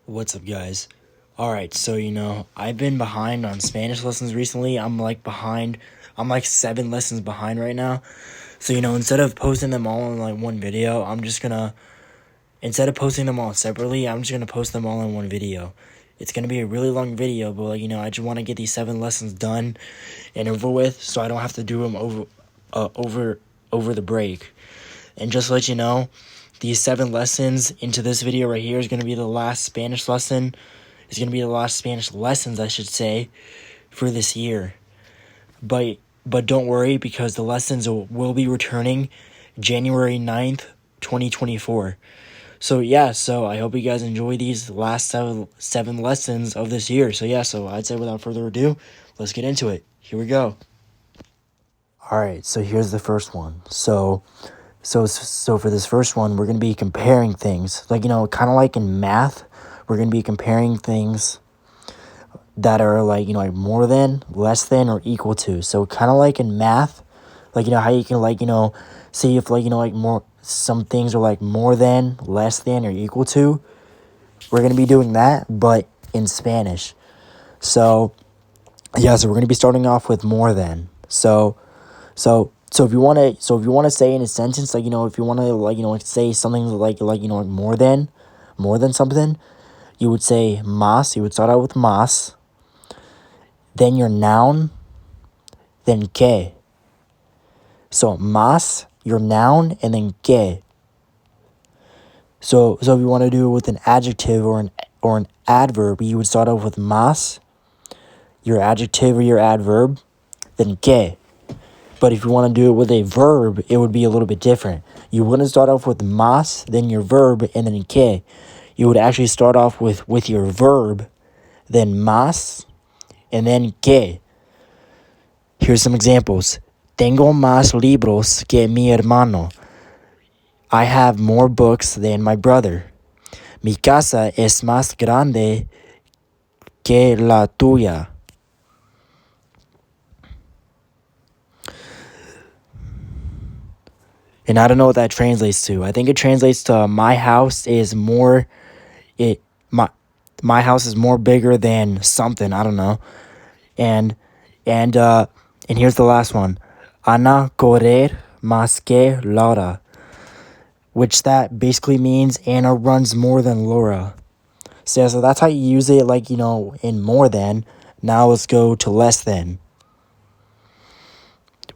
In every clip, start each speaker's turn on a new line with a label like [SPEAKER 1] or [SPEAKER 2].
[SPEAKER 1] What's up, guys? Alright, so I've been behind on Spanish lessons recently. I'm like 7 lessons behind right now. So, instead of posting them all in like one video, instead of posting them all separately, I'm just gonna post them all in one video. It's gonna be a really long video, but I just want to get these 7 lessons done and over with, so I don't have to do them over the break. And just to let you know, these 7 lessons into this video right here is going to be the last Spanish lesson. It's going to be the last Spanish lessons, I should say, for this year. But don't worry, because the lessons will be returning January 9th, 2024. So I hope you guys enjoy these last 7 lessons of this year. So I'd say without further ado, let's get into it. Here we go. Alright, so here's the first one. So for this first one, we're going to be comparing things. Kind of like in math, we're going to be comparing things that are like more than, less than, or equal to. So kind of like in math, how you can see if more, some things are like more than, less than, or equal to. We're going to be doing that, but in Spanish. So we're going to be starting off with more than. So if you want to say in a sentence, if you want to say something like more than something, you would say más. You would start out with más, then your noun, then que. So más, your noun, and then que. So if you want to do it with an adjective or an adverb, you would start out with más, your adjective or your adverb, then que. But if you want to do it with a verb, it would be a little bit different. You wouldn't start off with más, then your verb, and then que. You would actually start off with your verb, then más, and then que. Here's some examples. Tengo más libros que mi hermano. I have more books than my brother. Mi casa es más grande que la tuya. And I don't know what that translates to. I think it translates to my house is more bigger than something. I don't know. And here's the last one. Ana correr más que Laura. Which that basically means Anna runs more than Laura. So that's how you use it, in more than. Now let's go to less than.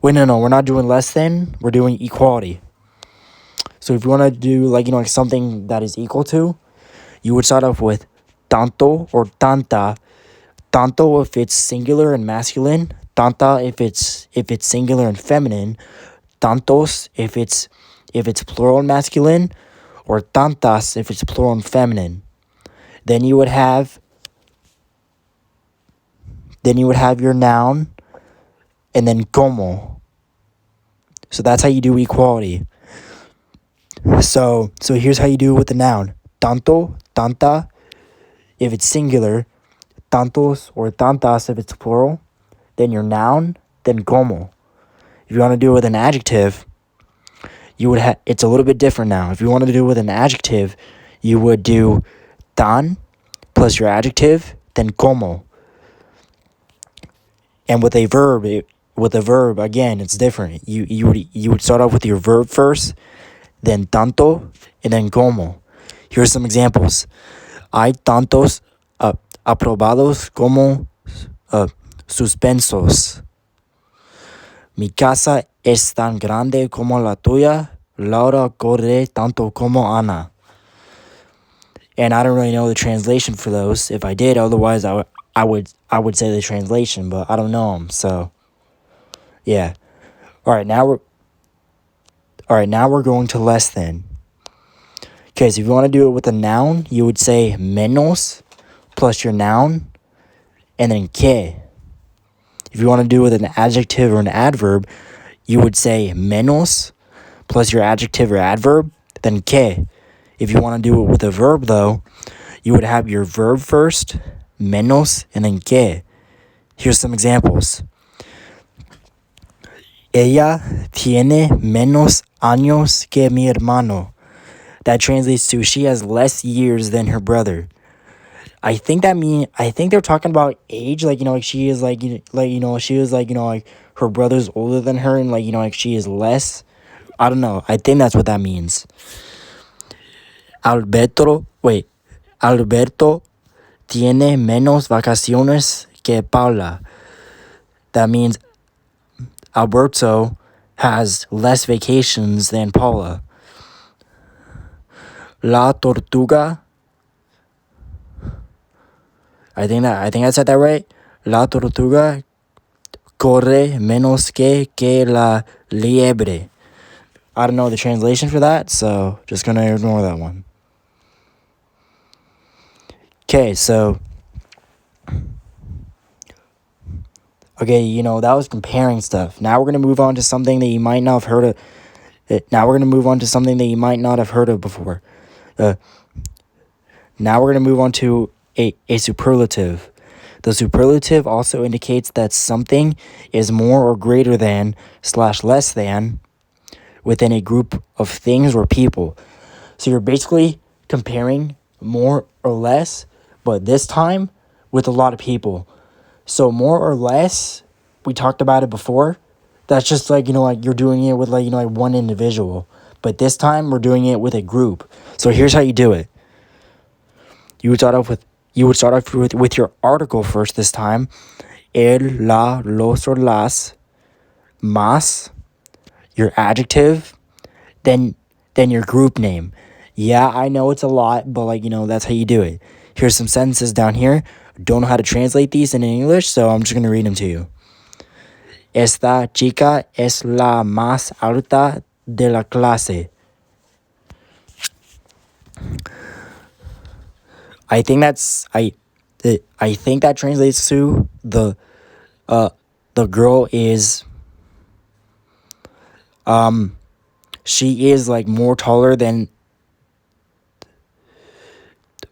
[SPEAKER 1] Wait, no, we're not doing less than. We're doing equality. So if you want to do, something that is equal to, you would start off with tanto or tanta. Tanto if it's singular and masculine. Tanta if it's singular and feminine. Tantos if it's plural and masculine. Or tantas if it's plural and feminine. Then you would have your noun, and then como. So that's how you do equality. So here's how you do it with the noun. Tanto, tanta, if it's singular. Tantos or tantas if it's plural. Then your noun, then como. If you want to do it with an adjective, it's a little bit different now. If you want to do it with an adjective, you would do tan plus your adjective, then como. And with a verb, again, it's different. You would start off with your verb first, then tanto, and then como. Here's some examples. Hay tantos aprobados como suspensos. Mi casa es tan grande como la tuya. Laura corre tanto como Ana. And I don't really know the translation for those. If I did, otherwise I would say the translation, but I don't know them. So yeah. All right, now we're going to less than. Okay, so if you want to do it with a noun, you would say menos plus your noun, and then que. If you want to do it with an adjective or an adverb, you would say menos plus your adjective or adverb, then que. If you want to do it with a verb, though, you would have your verb first, menos, and then que. Here's some examples. Ella tiene menos años que mi hermano. That translates to she has less years than her brother. I think they're talking about age, like, like she is like, she was like, like her brother's older than her, and like, like she is less. I don't know. I think that's what that means. Alberto tiene menos vacaciones que Paula. That means Alberto has less vacations than Paula. La tortuga. I think I said that right. La tortuga corre menos que la liebre. I don't know the translation for that, so just gonna ignore that one. Okay, that was comparing stuff. Now we're gonna move on to something that you might not have heard of. Now we're gonna move on to something that you might not have heard of before. Now we're gonna move on to a superlative. The superlative also indicates that something is more or greater than / less than within a group of things or people. So you're basically comparing more or less, but this time with a lot of people. So more or less, we talked about it before. That's just like, like you're doing it with like, like one individual. But this time we're doing it with a group. So here's how you do it. You would start off with your article first this time. El, la, los, or las. Más. Your adjective. Then your group name. Yeah, I know it's a lot, but like, that's how you do it. Here's some sentences down here. Don't know how to translate these in English, so I'm just going to read them to you. Esta chica es la más alta de la clase. I think that translates to the girl is she is like more taller than,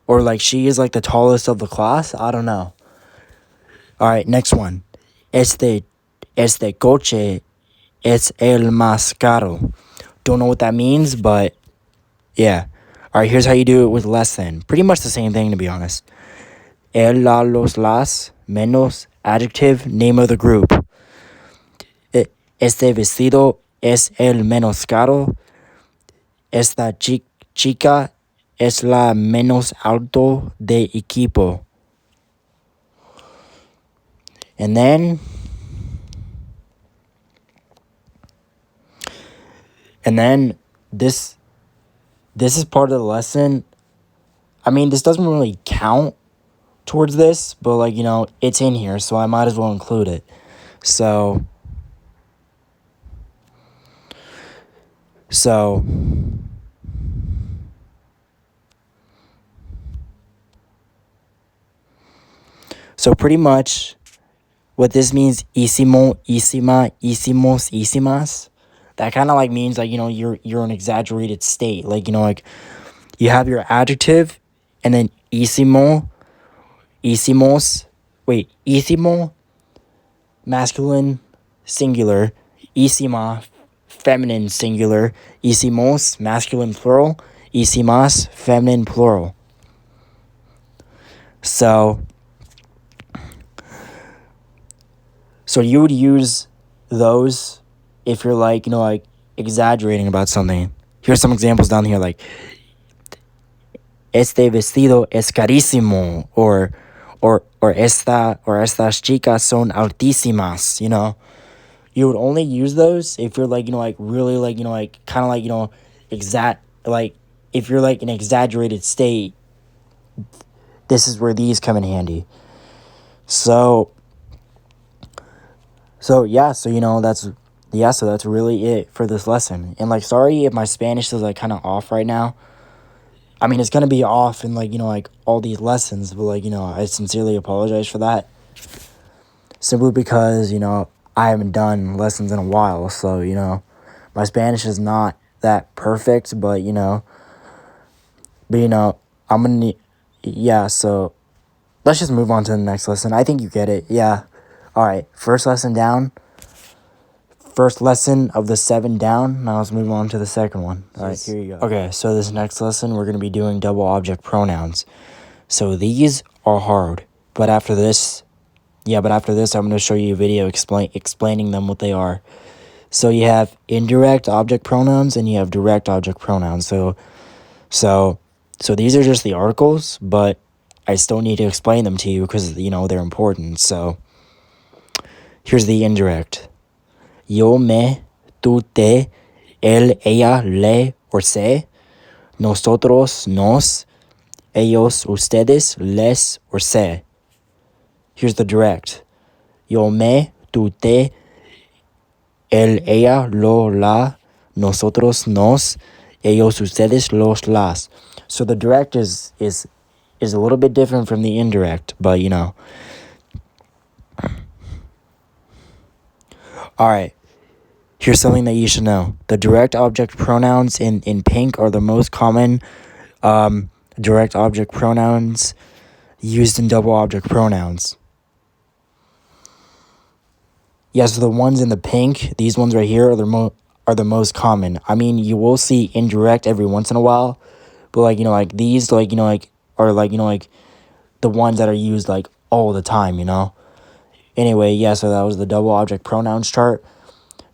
[SPEAKER 1] or like she is like the tallest of the class. I don't know. All right, next one. Este coche es el más caro. Don't know what that means, but yeah. All right, here's how you do it with less than. Pretty much the same thing, to be honest. El, la, los, las, menos, adjective, name of the group. Este vestido es el menos caro. Esta chica es la menos alto de equipo. And then this is part of the lesson. I mean, this doesn't really count towards this, but like, it's in here, so I might as well include it. So pretty much what this means, ísimo, ísima, ísimos, ísimas, that kind of like means like, you're an exaggerated state. Like, like you have your adjective and then ísimo, ísimos, ísimo, masculine, singular, ísima, feminine, singular, ísimos, masculine, plural, ísimas, feminine, plural. So you would use those if you're like, like exaggerating about something. Here's some examples down here, like este vestido es carísimo, or estas chicas son altísimas. You would only use those if you're like, like really like, like kind of like, like if you're like an exaggerated state, this is where these come in handy. So that's really it for this lesson. And like, sorry if my Spanish is like kind of off right now. I mean, it's gonna be off in like, like all these lessons, but like, I sincerely apologize for that. Simply because, I haven't done lessons in a while, so, my Spanish is not that perfect, but, I'm gonna need, so let's just move on to the next lesson. I think you get it, yeah. All right, first lesson down. First lesson of the 7 down. Now let's move on to the second one. All right, here you go. Okay, so this next lesson, we're going to be doing double object pronouns. So these are hard. But after this, I'm going to show you a video explaining them what they are. So you have indirect object pronouns and you have direct object pronouns. So these are just the articles, but I still need to explain them to you because, they're important. So here's the indirect. Yo, me, tú, te, él, ella, le, or se, nosotros, nos, ellos, ustedes, les, or se. Here's the direct. Yo, me, tú, te, él, ella, lo, la, nosotros, nos, ellos, ustedes, los, las. So the direct is a little bit different from the indirect, but Alright, here's something that you should know. The direct object pronouns in pink are the most common direct object pronouns used in double object pronouns. Yeah, so the ones in the pink, these ones right here are the most common. I mean, you will see indirect every once in a while, but these are the ones that are used all the time, Anyway, yeah, so that was the double object pronouns chart,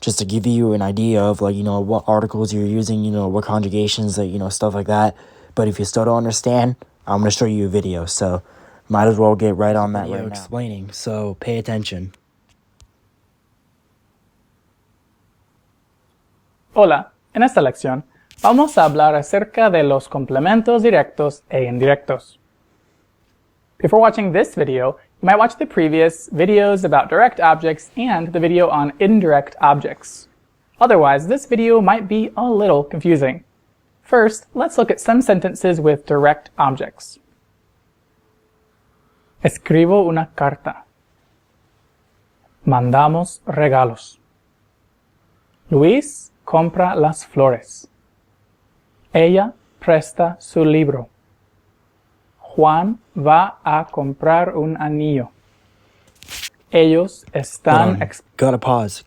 [SPEAKER 1] just to give you an idea of what articles you're using, what conjugations, stuff like that. But if you still don't understand, I'm going to show you a video, so might as well get right on that right now. Explaining, so pay attention.
[SPEAKER 2] Hola, en esta lección vamos a hablar acerca de los complementos directos e indirectos. Before watching this video, you might watch the previous videos about direct objects and the video on indirect objects. Otherwise, this video might be a little confusing. First, let's look at some sentences with direct objects. Escribo una carta. Mandamos regalos. Luis compra las flores. Ella presta su libro. Juan va a comprar un anillo. Ellos están...
[SPEAKER 1] Gotta pause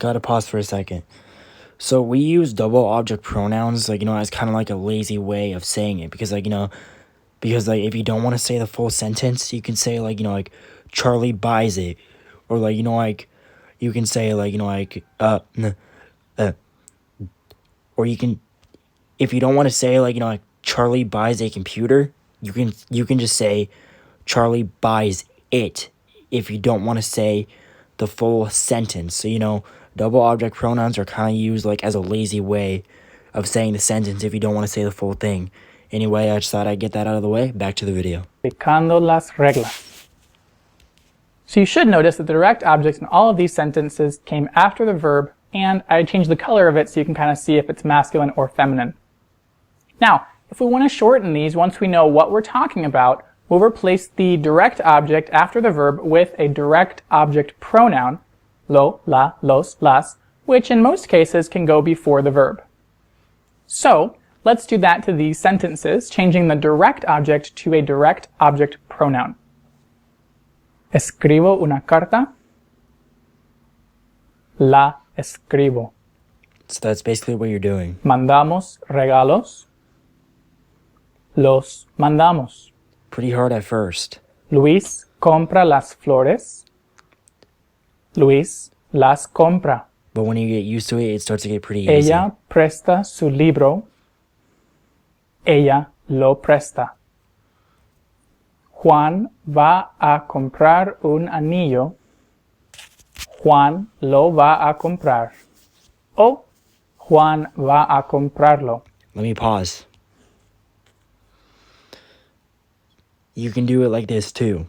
[SPEAKER 1] for a second. So we use double object pronouns, as kind of like a lazy way of saying it, because if you don't want to say the full sentence, you can say Charlie buys it, or you can say or you can, if you don't want to say Charlie buys a computer, you can just say Charlie buys it if you don't want to say the full sentence. So double object pronouns are kind of used as a lazy way of saying the sentence if you don't want to say the full thing. Anyway, I just thought I'd get that out of the way. Back to the video.
[SPEAKER 2] Explicando las reglas. So you should notice that the direct objects in all of these sentences came after the verb, and I changed the color of it so you can kind of see if it's masculine or feminine. Now, if we want to shorten these, once we know what we're talking about, we'll replace the direct object after the verb with a direct object pronoun, lo, la, los, las, which in most cases can go before the verb. So, let's do that to these sentences, changing the direct object to a direct object pronoun. Escribo una carta. La escribo.
[SPEAKER 1] So that's basically what you're doing.
[SPEAKER 2] Mandamos regalos. Los mandamos.
[SPEAKER 1] Pretty hard at first.
[SPEAKER 2] Luis compra las flores. Luis las compra.
[SPEAKER 1] But when you get used to it, it starts to get pretty easy.
[SPEAKER 2] Ella presta su libro. Ella lo presta. Juan va a comprar un anillo. Juan lo va a comprar. O Juan va a comprarlo.
[SPEAKER 1] Let me pause. You can do it like this too.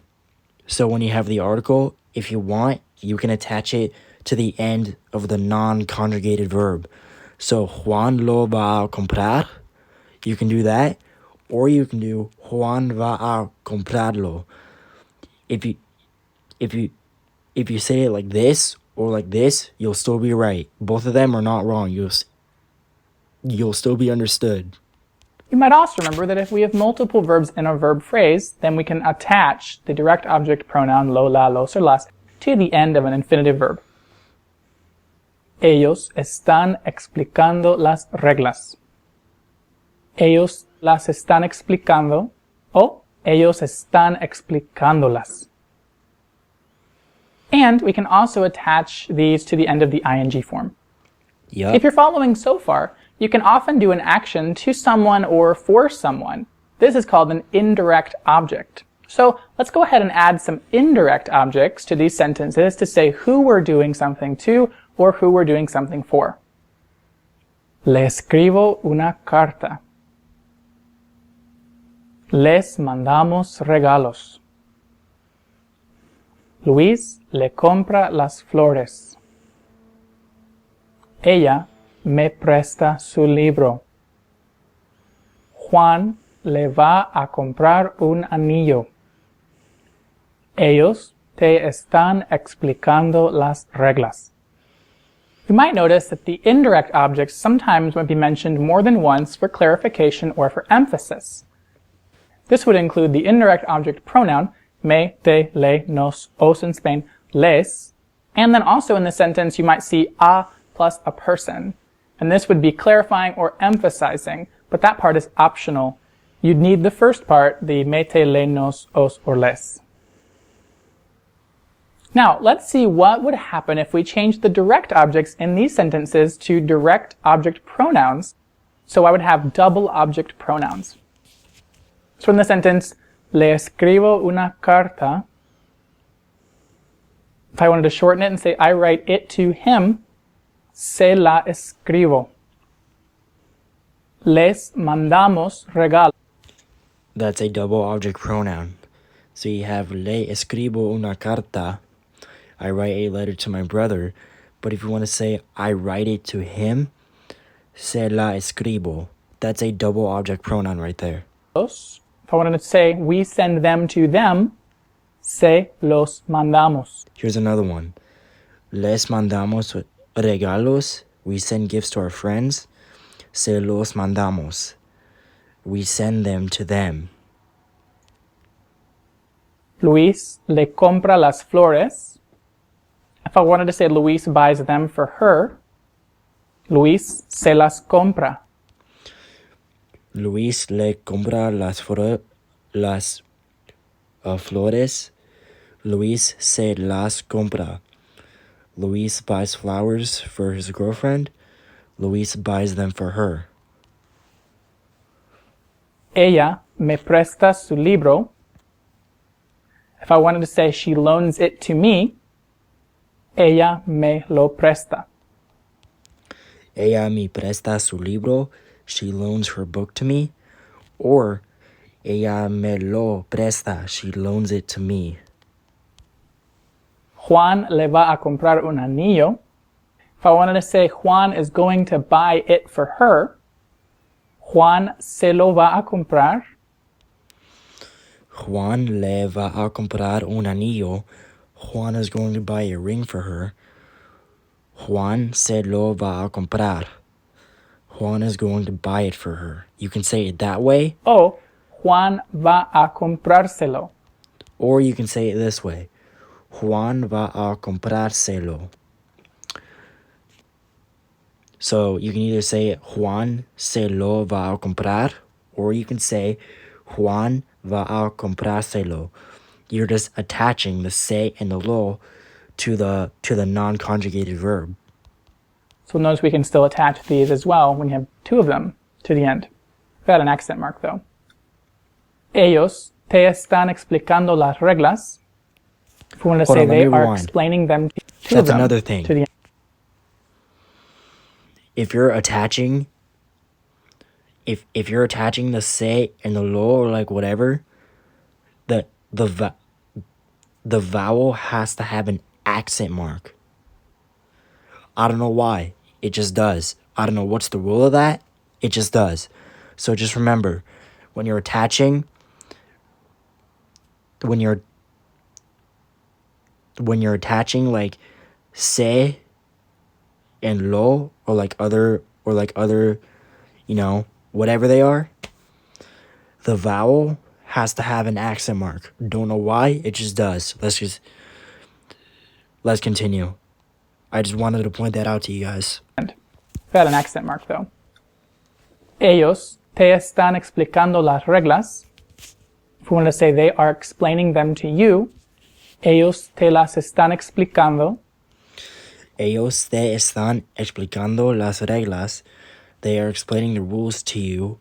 [SPEAKER 1] So when you have the article, if you want, you can attach it to the end of the non-conjugated verb. So Juan lo va a comprar. You can do that. Or you can do Juan va a comprarlo. If you say it like this or like this, you'll still be right. Both of them are not wrong. You'll still be understood.
[SPEAKER 2] You might also remember that if we have multiple verbs in a verb phrase, then we can attach the direct object pronoun lo, la, los, or las to the end of an infinitive verb. Ellos están explicando las reglas. Ellos las están explicando, o Ellos están explicándolas. And we can also attach these to the end of the ing form.
[SPEAKER 1] Yep.
[SPEAKER 2] If you're following so far, you can often do an action to someone or for someone. This is called an indirect object. So let's go ahead and add some indirect objects to these sentences to say who we're doing something to or who we're doing something for. Le escribo una carta. Les mandamos regalos. Luis le compra las flores. Ella me presta su libro. Juan le va a comprar un anillo. Ellos te están explicando las reglas. You might notice that the indirect objects sometimes might be mentioned more than once for clarification or for emphasis. This would include the indirect object pronoun me, te, le, nos, os in Spain, les, and then also in the sentence you might see a plus a person. And this would be clarifying or emphasizing, but that part is optional. You'd need the first part, the me, te, le, nos, os, or les. Now, let's see what would happen if we changed the direct objects in these sentences to direct object pronouns. So I would have double object pronouns. So in the sentence, le escribo una carta, if I wanted to shorten it and say I write it to him, se la escribo. Les mandamos regalos.
[SPEAKER 1] That's a double object pronoun. So you have le escribo una carta, I write a letter to my brother. But if you want to say I write it to him, se la escribo. That's a double object pronoun right there.
[SPEAKER 2] If I wanted to say we send them to them, se los mandamos.
[SPEAKER 1] Here's another one. Les mandamos regalos. We send gifts to our friends. Se los mandamos. We send them to them.
[SPEAKER 2] Luis le compra las flores. If I wanted to say Luis buys them for her, Luis se las compra.
[SPEAKER 1] Luis le compra las flores. Luis se las compra. Luis buys flowers for his girlfriend. Luis buys them for her.
[SPEAKER 2] Ella me presta su libro. If I wanted to say she loans it to me, ella me lo presta.
[SPEAKER 1] Ella me presta su libro. She loans her book to me. Or ella me lo presta. She loans it to me.
[SPEAKER 2] Juan le va a comprar un anillo. If I wanted to say Juan is going to buy it for her, Juan se lo va a comprar.
[SPEAKER 1] Juan le va a comprar un anillo. Juan is going to buy a ring for her. Juan se lo va a comprar. Juan is going to buy it for her. You can say it that way.
[SPEAKER 2] O Juan va a comprárselo.
[SPEAKER 1] Or you can say it this way. Juan va a comprárselo. So you can either say Juan se lo va a comprar, or you can say Juan va a comprárselo. You're just attaching the se and the lo to the non-conjugated verb.
[SPEAKER 2] So notice we can still attach these as well when you have two of them to the end. Without an accent mark though. Ellos te están explicando las reglas. If we want to say they are explaining them to
[SPEAKER 1] That's
[SPEAKER 2] them
[SPEAKER 1] another thing.
[SPEAKER 2] to the end.
[SPEAKER 1] If you're attaching if you're attaching the se and the lo or like whatever, the vowel has to have an accent mark. I don't know why. It just does. I don't know what's the rule of that. It just does. So just remember, when you're attaching like se and lo or like other, you know, whatever they are, the vowel has to have an accent mark. Don't know why, it just does. Let's continue. I just wanted to point that out to you guys.
[SPEAKER 2] Without an accent mark though. Ellos te están explicando las reglas. If If we want to say they are explaining them to you, ellos te las están explicando.
[SPEAKER 1] Ellos te están explicando las reglas. They are explaining the rules to you.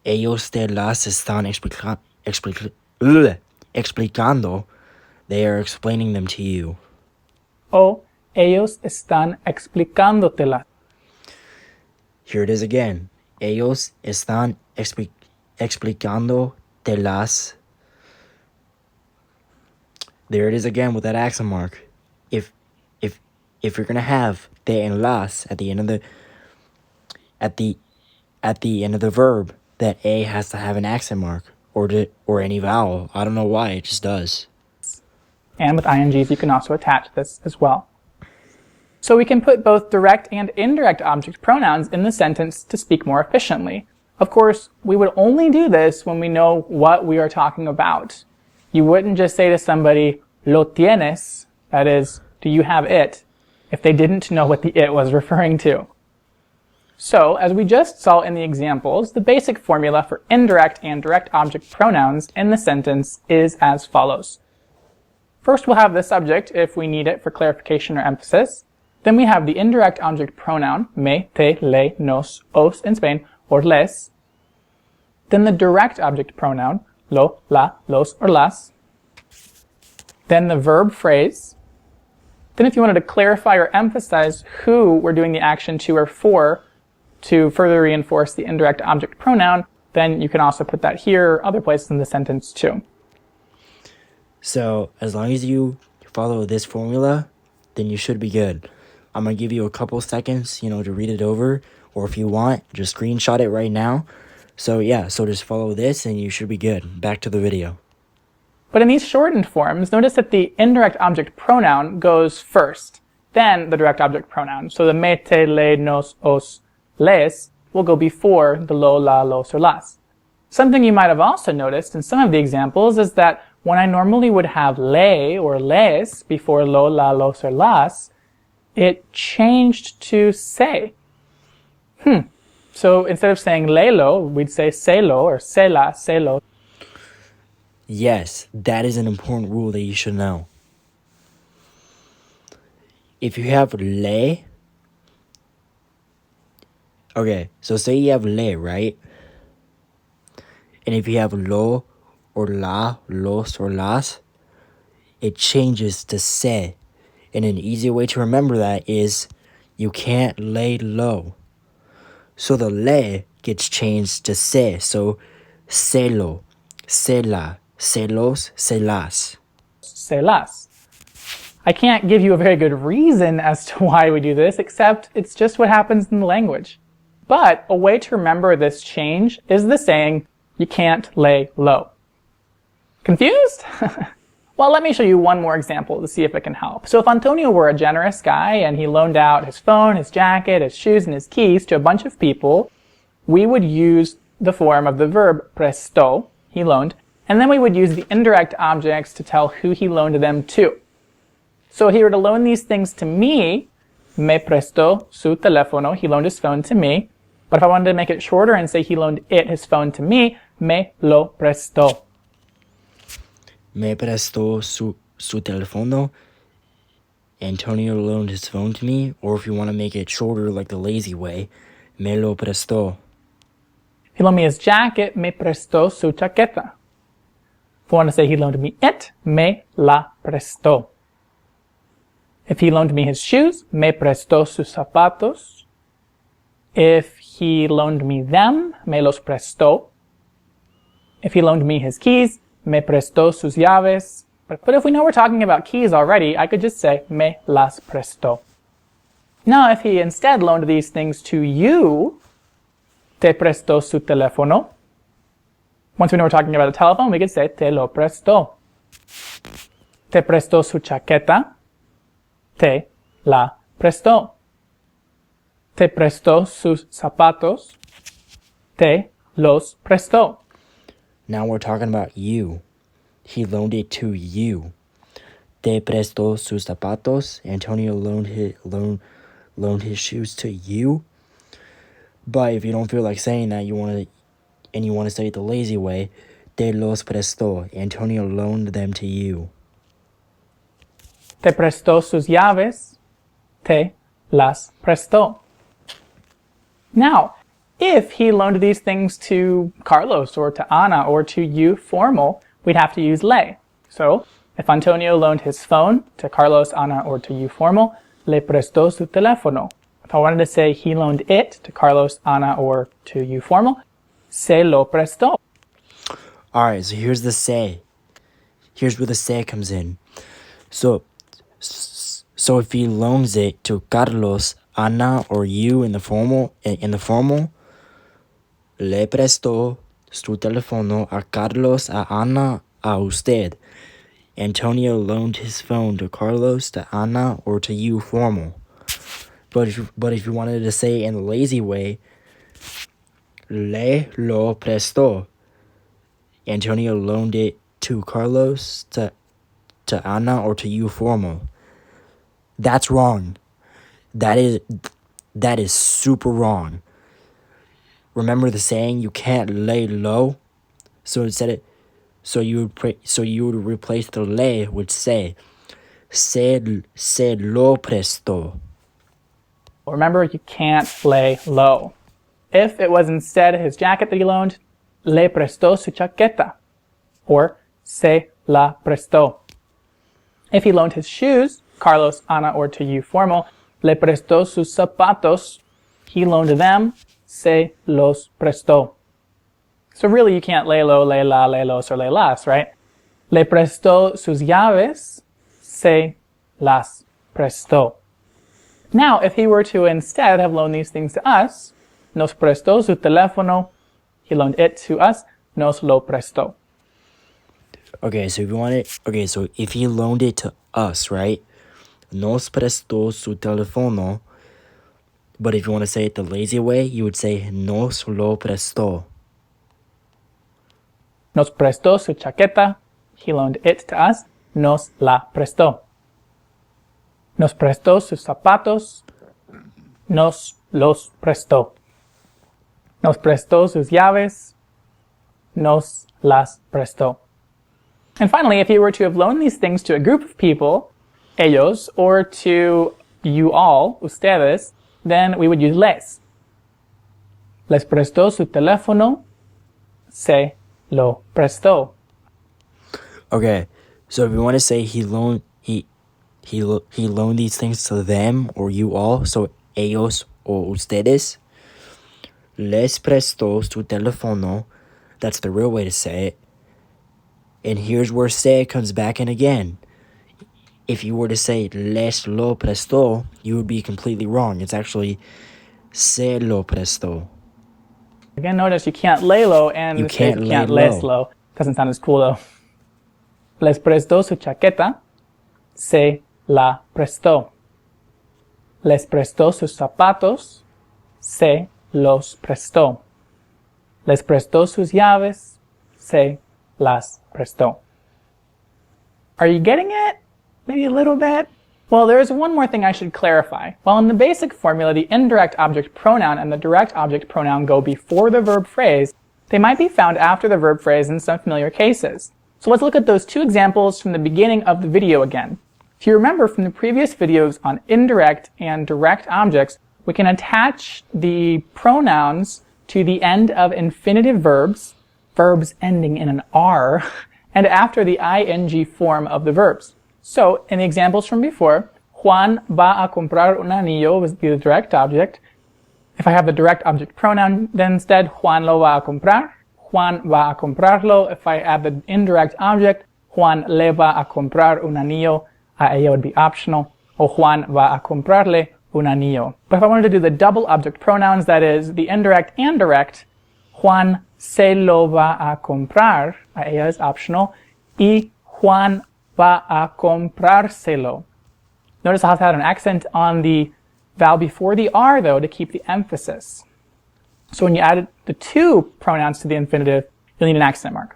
[SPEAKER 1] Ellos te las están explicando. They are explaining them to you.
[SPEAKER 2] O ellos están explicándotelas.
[SPEAKER 1] Here it is again. Ellos están explicándotelas. There it is again with that accent mark. If you're gonna have te and las at the end of the verb, that a has to have an accent mark or any vowel. I don't know why, it just does.
[SPEAKER 2] And with INGs, you can also attach this as well. So we can put both direct and indirect object pronouns in the sentence to speak more efficiently. Of course, we would only do this when we know what we are talking about. You wouldn't just say to somebody, lo tienes, that is, do you have it, if they didn't know what the it was referring to. So, as we just saw in the examples, the basic formula for indirect and direct object pronouns in the sentence is as follows. First, we'll have the subject if we need it for clarification or emphasis. Then we have the indirect object pronoun, me, te, le, nos, os in Spain, or les. Then the direct object pronoun, lo, la, los, or las. Then the verb phrase. Then if you wanted to clarify or emphasize who we're doing the action to or for to further reinforce the indirect object pronoun, then you can also put that here or other places in the sentence too.
[SPEAKER 1] So, as long as you follow this formula, then you should be good. I'm going to give you a couple seconds, to read it over, or if you want, just screenshot it right now. So yeah, so just follow this and you should be good. Back to the video.
[SPEAKER 2] But in these shortened forms, notice that the indirect object pronoun goes first, then the direct object pronoun. So the me, te, le, nos, os, les will go before the lo, la, los, or las. Something you might have also noticed in some of the examples is that when I normally would have le or les before lo, la, los, or las, it changed to se. So instead of saying lelo, we'd say selo or sela, selo.
[SPEAKER 1] Yes, that is an important rule that you should know. If you have le, okay, so say you have le, right? And if you have lo or la, los or las, it changes to se. And an easy way to remember that is you can't lay low. So the le gets changed to se. So celo, cela, celos, celas.
[SPEAKER 2] Celas. I can't give you a very good reason as to why we do this, except it's just what happens in the language. But a way to remember this change is the saying, you can't lay low. Confused? Well, let me show you one more example to see if it can help. So if Antonio were a generous guy and he loaned out his phone, his jacket, his shoes, and his keys to a bunch of people, we would use the form of the verb prestó, he loaned, and then we would use the indirect objects to tell who he loaned them to. So if he were to loan these things to me, me prestó su teléfono, he loaned his phone to me. But if I wanted to make it shorter and say he loaned it his phone to me, me lo prestó.
[SPEAKER 1] Me prestó su teléfono. Antonio loaned his phone to me. Or if you want to make it shorter like the lazy way, me lo prestó.
[SPEAKER 2] He loaned me his jacket, me prestó su chaqueta. If I want to say he loaned me it, me la prestó. If he loaned me his shoes, me prestó sus zapatos. If he loaned me them, me los prestó. If he loaned me his keys, me prestó sus llaves. But if we know we're talking about keys already, I could just say, me las prestó. Now, if he instead loaned these things to you, te prestó su teléfono. Once we know we're talking about a telephone, we could say, te lo prestó. Te prestó su chaqueta. Te la prestó. Te prestó sus zapatos. Te los prestó.
[SPEAKER 1] Now we're talking about you. He loaned it to you. Te prestó sus zapatos. Antonio loaned his shoes to you. But if you don't feel like saying that, you want to say it the lazy way, te los prestó. Antonio loaned them to you.
[SPEAKER 2] Te prestó sus llaves. Te las prestó. Now, if he loaned these things to Carlos or to Ana or to you formal, we'd have to use le. So, if Antonio loaned his phone to Carlos, Ana, or to you formal, le prestó su teléfono. If I wanted to say he loaned it to Carlos, Ana, or to you formal, se lo prestó.
[SPEAKER 1] Alright, so here's the se. Here's where the se comes in. So if he loans it to Carlos, Ana, or you in the formal, le prestó su teléfono a Carlos, a Ana, a usted. Antonio loaned his phone to Carlos, to Ana, or to you formal. But if you wanted to say it in the lazy way, le lo prestó. Antonio loaned it to Carlos, to Ana, or to you formal. That's wrong. That is super wrong. Remember the saying, you can't lay low? So you would replace the le with se. Se lo prestó.
[SPEAKER 2] Remember, you can't lay low. If it was instead his jacket that he loaned, le prestó su chaqueta, or se la prestó. If he loaned his shoes, Carlos, Ana, or to you formal, le prestó sus zapatos, he loaned them, se los prestó. So really you can't lay low, lay la, lay los, or lay las, right? Le prestó sus llaves, se las prestó. Now, if he were to instead have loaned these things to us, nos prestó su teléfono, he loaned it to us, nos lo prestó.
[SPEAKER 1] Okay, so if he loaned it to us, right? Nos prestó su teléfono. But if you want to say it the lazy way, you would say nos lo prestó.
[SPEAKER 2] Nos prestó su chaqueta, he loaned it to us, nos la prestó. Nos prestó sus zapatos, nos los prestó. Nos prestó sus llaves, nos las prestó. And finally, if he were to have loaned these things to a group of people, ellos, or to you all, ustedes, then we would use les. Les prestó su teléfono, se lo prestó.
[SPEAKER 1] Okay, so if you want to say he loaned these things to them or you all, so ellos o ustedes, les prestó su teléfono, that's the real way to say it. And here's where se comes back in again. If you were to say les lo prestó, you would be completely wrong. It's actually se lo prestó.
[SPEAKER 2] Again, notice you can't lay low and
[SPEAKER 1] you can't
[SPEAKER 2] les low. Doesn't sound as cool though. Les prestó su chaqueta, se la prestó. Les prestó sus zapatos, se los prestó. Les prestó sus llaves, se las prestó. Are you getting it? Maybe a little bit? Well, there is one more thing I should clarify. While in the basic formula, the indirect object pronoun and the direct object pronoun go before the verb phrase, they might be found after the verb phrase in some familiar cases. So let's look at those two examples from the beginning of the video again. If you remember from the previous videos on indirect and direct objects, we can attach the pronouns to the end of infinitive verbs, verbs ending in an R, and after the ing form of the verbs. So, in the examples from before, Juan va a comprar un anillo was the direct object. If I have the direct object pronoun, then instead, Juan lo va a comprar. Juan va a comprarlo. If I add the indirect object, Juan le va a comprar un anillo. A ella would be optional. O Juan va a comprarle un anillo. But if I wanted to do the double object pronouns, that is, the indirect and direct, Juan se lo va a comprar. A ella is optional. Y Juan va a comprárselo. Notice I have to add an accent on the vowel before the R, though, to keep the emphasis. So when you add the two pronouns to the infinitive, you'll need an accent mark.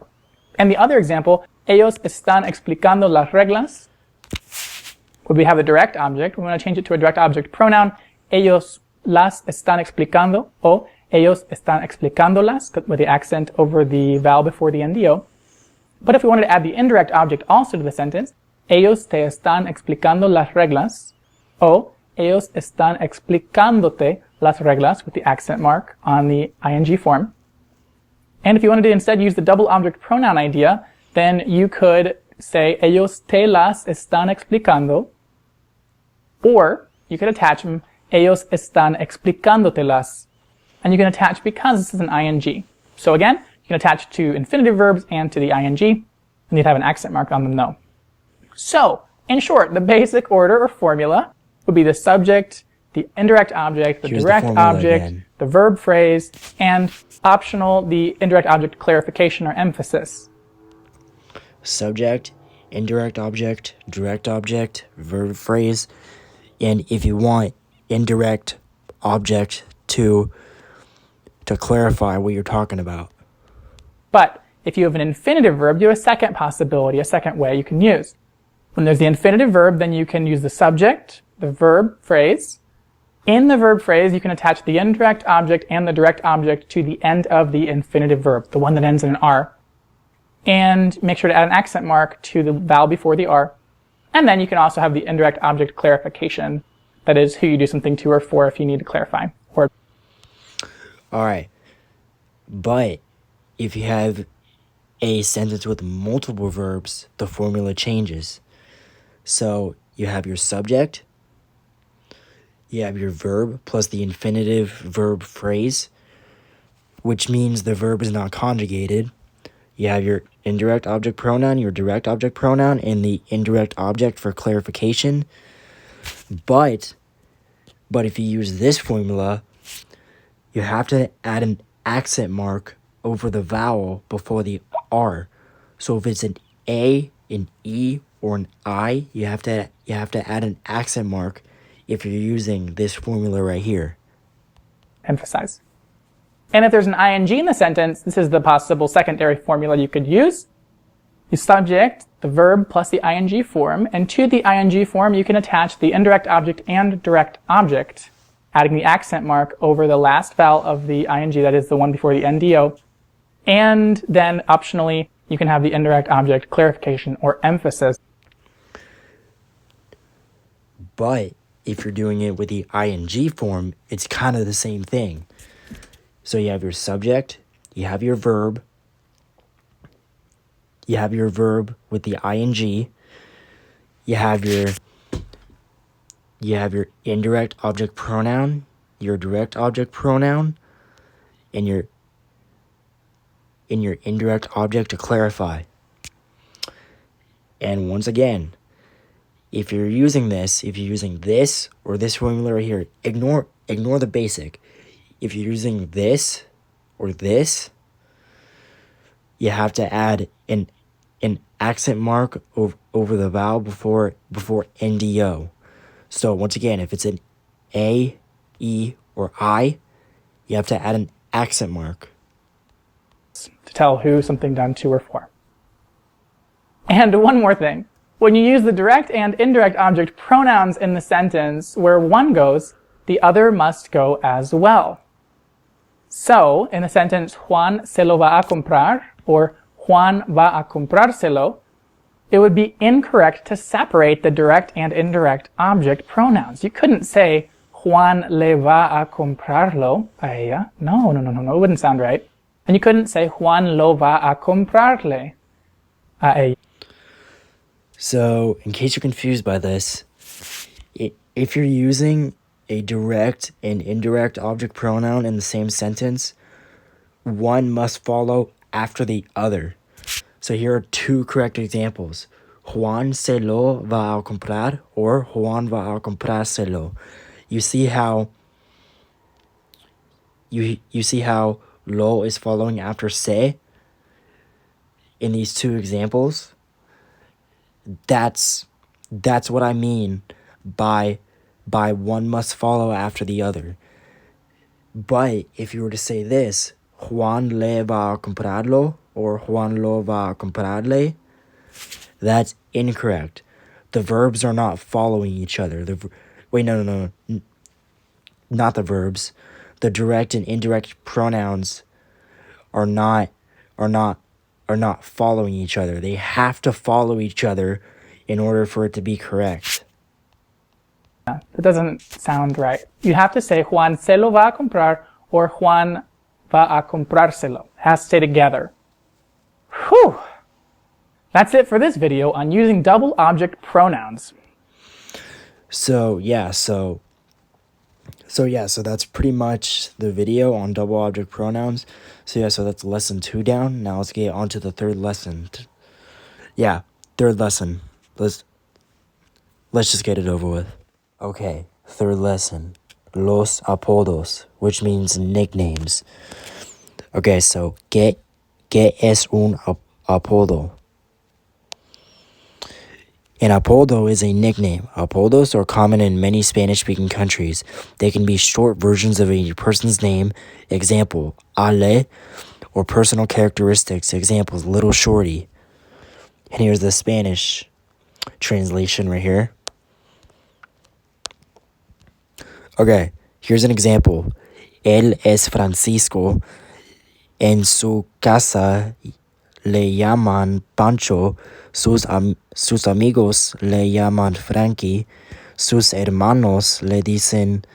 [SPEAKER 2] And the other example, ellos están explicando las reglas. When we have the direct object, we want to change it to a direct object pronoun. Ellos las están explicando, o ellos están explicándolas, with the accent over the vowel before the NDO. But if we wanted to add the indirect object also to the sentence, ellos te están explicando las reglas, o ellos están explicándote las reglas, with the accent mark on the ing form. And if you wanted to instead use the double object pronoun idea, then you could say ellos te las están explicando, or you could attach them, ellos están explicándotelas. And you can attach because this is an ing. So again, you can attach to infinitive verbs and to the ing, and you'd have an accent mark on them though. So, in short, the basic order or formula would be the subject, the indirect object, the direct object, the verb phrase, and optional, the indirect object clarification or emphasis.
[SPEAKER 1] Subject, indirect object, direct object, verb phrase, and if you want indirect object to clarify what you're talking about.
[SPEAKER 2] But if you have an infinitive verb, you have a second possibility, a second way you can use. When there's the infinitive verb, then you can use the subject, the verb phrase. In the verb phrase, you can attach the indirect object and the direct object to the end of the infinitive verb, the one that ends in an R. And make sure to add an accent mark to the vowel before the R. And then you can also have the indirect object clarification, that is, who you do something to or for if you need to clarify. Or
[SPEAKER 1] Alright, but if you have a sentence with multiple verbs, the formula changes. So you have your subject, you have your verb plus the infinitive verb phrase, which means the verb is not conjugated. You have your indirect object pronoun, your direct object pronoun, and the indirect object for clarification. But if you use this formula, you have to add an accent mark over the vowel before the R. So if it's an A, an E, or an I, you have to add an accent mark if you're using this formula right here.
[SPEAKER 2] Emphasize. And if there's an ing in the sentence, this is the possible secondary formula you could use. The subject, the verb plus the ing form, and to the ing form you can attach the indirect object and direct object, adding the accent mark over the last vowel of the ing, that is the one before the NDO. And then optionally, you can have the indirect object clarification or emphasis.
[SPEAKER 1] But if you're doing it with the ing form, it's kind of the same thing. So you have your subject, you have your verb with the ing, you have your indirect object pronoun, your direct object pronoun, and your indirect object to clarify. And once again, if you're using this or this formula right here, ignore the basic. If you're using this or this, you have to add an accent mark over the vowel before NDO. So once again, if it's an A, E, or I, you have to add an accent mark
[SPEAKER 2] to tell who something done to or for. And one more thing. When you use the direct and indirect object pronouns in the sentence, where one goes, the other must go as well. So, in the sentence, Juan se lo va a comprar, or Juan va a comprárselo, it would be incorrect to separate the direct and indirect object pronouns. You couldn't say, Juan le va a comprarlo a ella. No, it wouldn't sound right. And you couldn't say, Juan lo va a comprarle a ella.
[SPEAKER 1] So, in case you're confused by this, if you're using a direct and indirect object pronoun in the same sentence, one must follow after the other. So here are two correct examples. Juan se lo va a comprar, or Juan va a comprárselo. You see how lo is following after se in these two examples? That's what I mean by one must follow after the other. But if you were to say this, Juan le va a comprarlo, or Juan lo va a comprarle, that's incorrect. The verbs are not following each other. Not the verbs. the direct and indirect pronouns are not following each other. They have to follow each other in order for it to be correct.
[SPEAKER 2] That doesn't sound right. You have to say Juan se lo va a comprar or Juan va a comprárselo. It has to stay together. Whew! That's it for this video on using double object pronouns.
[SPEAKER 1] So that's pretty much the video on double object pronouns. So that's lesson 2 down. Now let's get on to the third lesson. Third lesson. Let's just get it over with. Okay, third lesson. Los apodos, which means nicknames. Okay, so ¿qué es un apodo? An apodo is a nickname. Apodos are common in many Spanish-speaking countries. They can be short versions of a person's name, example, Ale, or personal characteristics, examples, Little Shorty. And here's the Spanish translation right here. Okay, here's an example. Él es Francisco. En su casa le llaman Pancho. Sus amigos le llaman Frankie. Sus hermanos le dicen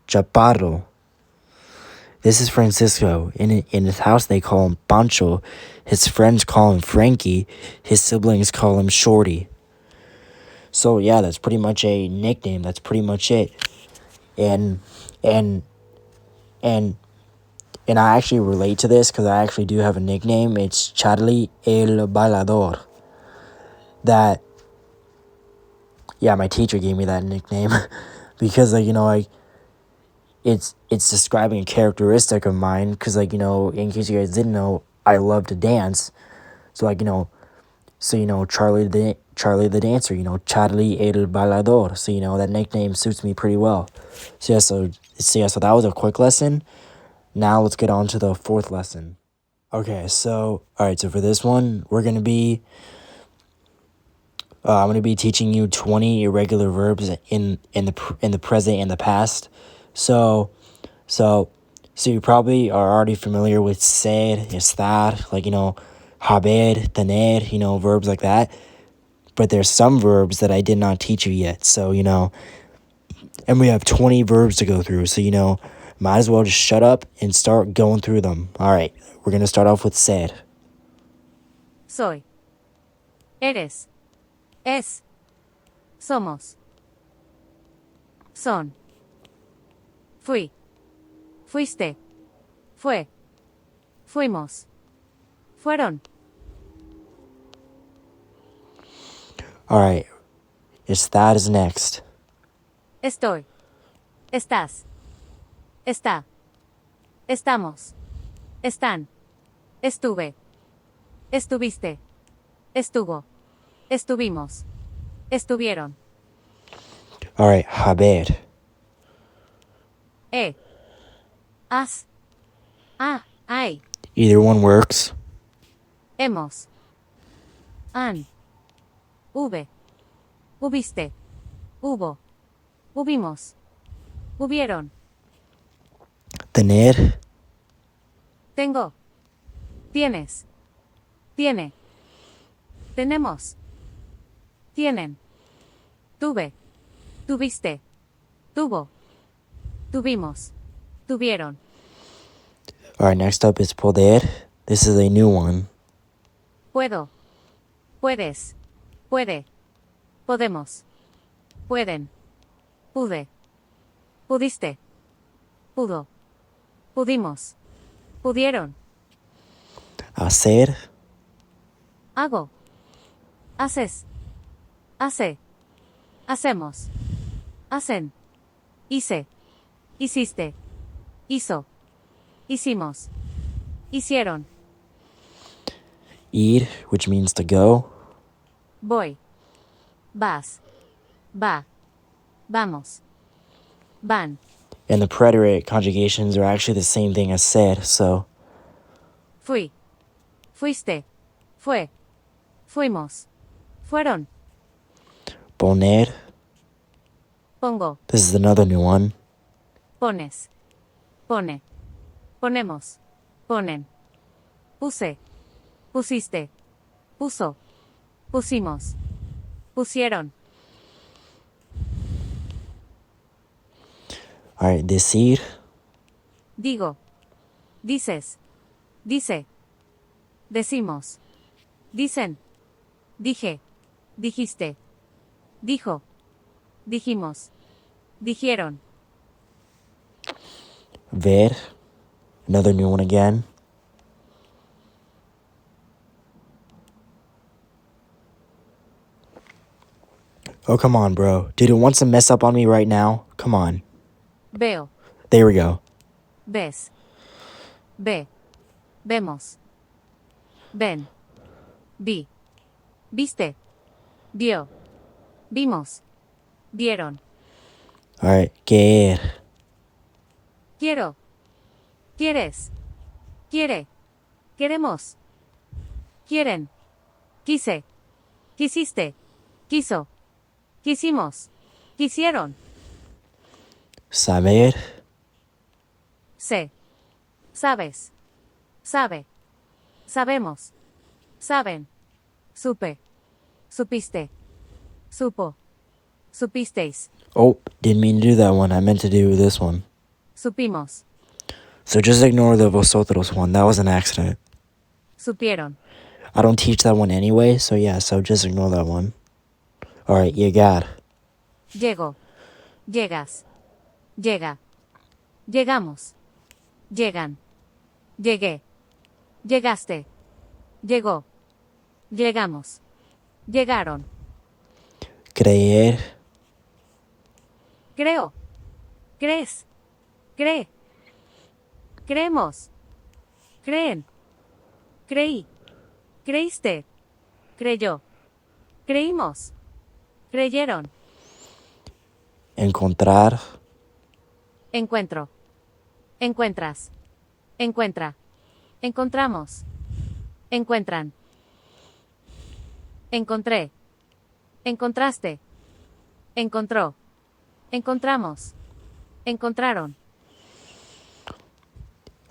[SPEAKER 1] Chaparro. This is Francisco. In his house they call him Pancho. His friends call him Frankie. His siblings call him Shorty. So yeah, that's pretty much a nickname. That's pretty much it. And I actually relate to this because I actually do have a nickname. It's Charlie el Bailador. My teacher gave me that nickname because it's describing a characteristic of mine. Because in case you guys didn't know, I love to dance. So Charlie the dancer. Charlie el Bailador. So that nickname suits me pretty well. So that was a quick lesson. Now let's get on to the fourth lesson. Okay, so for this one, we're gonna be I'm gonna be teaching you 20 irregular verbs in the present and the past. So you probably are already familiar with ser, estar, haber, tener, verbs like that. But there's some verbs that I did not teach you yet. So and we have 20 verbs to go through. So might as well just shut up and start going through them. All right, we're going to start off with ser.
[SPEAKER 3] Soy. Eres. Es. Somos. Son. Fui. Fuiste. Fue. Fuimos. Fueron.
[SPEAKER 1] All right, estar is next.
[SPEAKER 3] Estoy. Estás. Está. Estamos. Están. Estuve. Estuviste. Estuvo. Estuvimos. Estuvieron.
[SPEAKER 1] All right, haber.
[SPEAKER 3] Has. Hay.
[SPEAKER 1] Either one works.
[SPEAKER 3] Hemos. Han. Hube. Hubiste. Hubo. Hubimos. Hubieron.
[SPEAKER 1] Tener.
[SPEAKER 3] Tengo. Tienes. Tiene. Tenemos. Tienen. Tuve. Tuviste. Tuvo. Tuvimos. Tuvieron.
[SPEAKER 1] All right, next up is poder. This is a new one.
[SPEAKER 3] Puedo. Puedes. Puede. Podemos. Pueden. Pude. Pudiste. Pudo. Pudimos. Pudieron.
[SPEAKER 1] Hacer.
[SPEAKER 3] Hago. Haces. Hace. Hacemos. Hacen. Hice. Hiciste. Hizo. Hicimos. Hicieron.
[SPEAKER 1] Ir, which means to go.
[SPEAKER 3] Voy. Vas. Va. Vamos. Van.
[SPEAKER 1] And the preterite conjugations are actually the same thing as ser, so.
[SPEAKER 3] Fui. Fuiste. Fue. Fuimos. Fueron.
[SPEAKER 1] Poner.
[SPEAKER 3] Pongo.
[SPEAKER 1] This is another new one.
[SPEAKER 3] Pones. Pone. Ponemos. Ponen. Puse. Pusiste. Puso. Pusimos. Pusieron.
[SPEAKER 1] All right, decir.
[SPEAKER 3] Digo. Dices. Dice. Decimos. Dicen. Dije. Dijiste. Dijo. Dijimos. Dijeron.
[SPEAKER 1] Ver. Another new one again. Oh, come on, bro. Dude, it wants to mess up on me right now. Come on.
[SPEAKER 3] Veo.
[SPEAKER 1] There we go.
[SPEAKER 3] Ves. Ve. Vemos. Ven. Vi. Viste. Vio. Vimos. Vieron.
[SPEAKER 1] All right, querer.
[SPEAKER 3] Quiero. Quieres. Quiere. Queremos. Quieren. Quise. Quisiste. Quiso. Quisimos. Quisieron.
[SPEAKER 1] Saber.
[SPEAKER 3] Sé. Sabes. Sabe. Sabemos. Saben. Supe. Supiste. Supo. Supisteis.
[SPEAKER 1] Oh, didn't mean to do that one. I meant to do this one.
[SPEAKER 3] Supimos.
[SPEAKER 1] So just ignore the vosotros one. That was an accident.
[SPEAKER 3] Supieron.
[SPEAKER 1] I don't teach that one anyway, so yeah, so just ignore that one. All right, llegar.
[SPEAKER 3] Llego. Llegas. Llega. Llegamos. Llegan. Llegué. Llegaste. Llegó. Llegamos. Llegaron.
[SPEAKER 1] Creer.
[SPEAKER 3] Creo. Crees. Cree. Creemos. Creen. Creí. Creíste. Creyó. Creímos. Creyeron.
[SPEAKER 1] Encontrar.
[SPEAKER 3] Encuentro. Encuentras. Encuentra. Encontramos. Encuentran. Encontré. Encontraste. Encontró. Encontramos. Encontraron.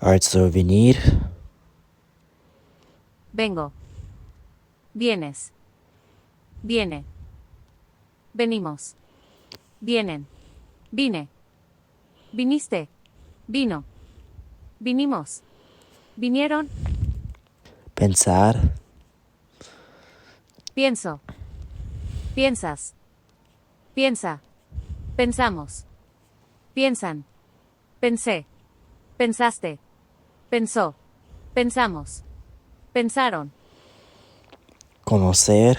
[SPEAKER 1] All right, so venir.
[SPEAKER 3] Vengo. Vienes. Viene. Venimos. Vienen. Vine. Viniste. Vino. Vinimos. Vinieron.
[SPEAKER 1] Pensar.
[SPEAKER 3] Pienso. Piensas. Piensa. Pensamos. Piensan. Pensé. Pensaste. Pensó. Pensamos. Pensaron.
[SPEAKER 1] Conocer.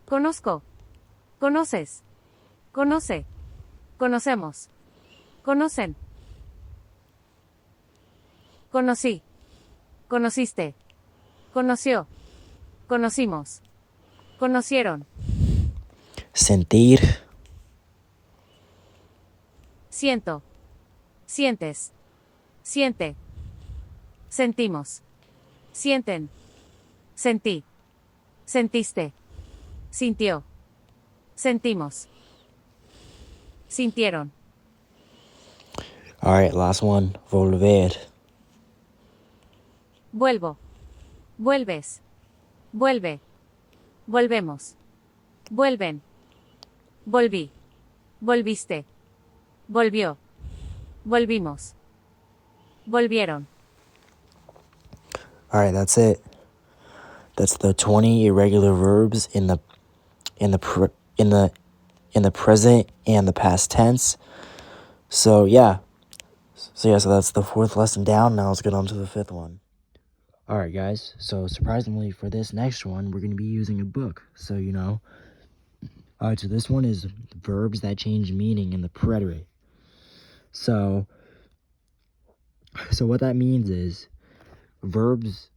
[SPEAKER 3] Conozco. Conoces. Conoce. Conocemos. Conocen. Conocí. Conociste. Conoció. Conocimos. Conocieron.
[SPEAKER 1] Sentir.
[SPEAKER 3] Siento. Sientes. Siente. Sentimos. Sienten. Sentí. Sentiste. Sintió. Sentimos. Sintieron.
[SPEAKER 1] All right, last one. Volver.
[SPEAKER 3] Vuelvo. Vuelves. Vuelve. Volvemos. Vuelven. Volví. Volviste. Volvió. Volvimos. Volvieron.
[SPEAKER 1] All right, that's it. That's the 20 irregular verbs in the present and the past tense. So so that's the fourth lesson down. Now let's get on to the fifth one. All right, guys. So surprisingly, for this next one, we're going to be using a book. So all right. So this one is verbs that change meaning in the preterite. So what that means is verbs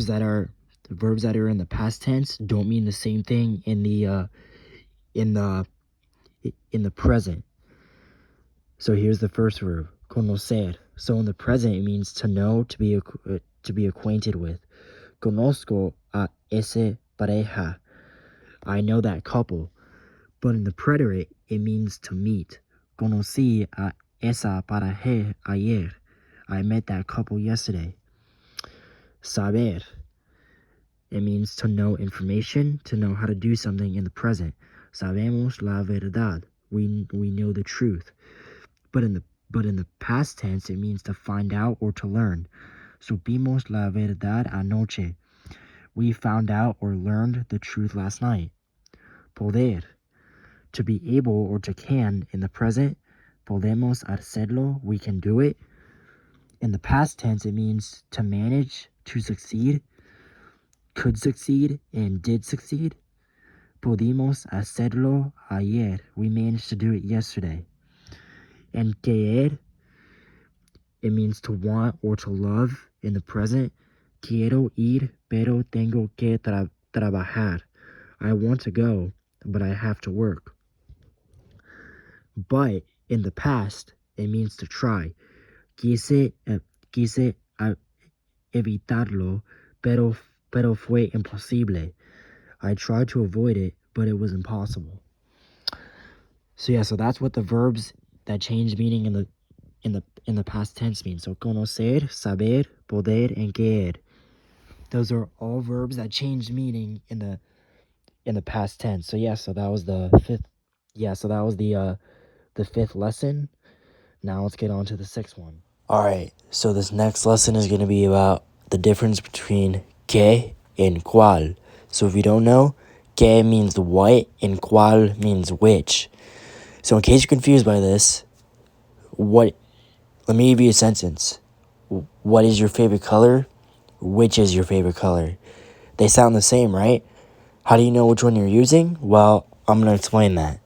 [SPEAKER 1] that are in the past tense don't mean the same thing in the present. So here's the first verb, conocer. So in the present, it means to know, to be acquainted with. Conozco a esa pareja. I know that couple. But in the preterite, it means to meet. Conocí a esa pareja ayer. I met that couple yesterday. Saber. It means to know information, to know how to do something in the present. Sabemos la verdad. We know the truth. But in the past tense, it means to find out or to learn. Supimos la verdad anoche. We found out or learned the truth last night. Poder. To be able or to can in the present. Podemos hacerlo. We can do it. In the past tense, it means to manage, to succeed, could succeed, and did succeed. Pudimos hacerlo ayer. We managed to do it yesterday. And querer, it means to want or to love in the present. Quiero ir, pero tengo que trabajar. I want to go, but I have to work. But in the past, it means to try. Quise evitarlo, pero fue imposible. I tried to avoid it, but it was impossible. So yeah, so that's what the verbs that change meaning in the past tense mean. So conocer, saber, poder, and querer. Those are all verbs that change meaning in the past tense. So yeah, so that was the fifth. Yeah, so that was the fifth lesson. Now let's get on to the sixth one. All right, so this next lesson is going to be about the difference between que and cual. So if you don't know, que means what and cual means which. So in case you're confused by this, let me give you a sentence. What is your favorite color? Which is your favorite color? They sound the same, right? How do you know which one you're using? Well, I'm going to explain that.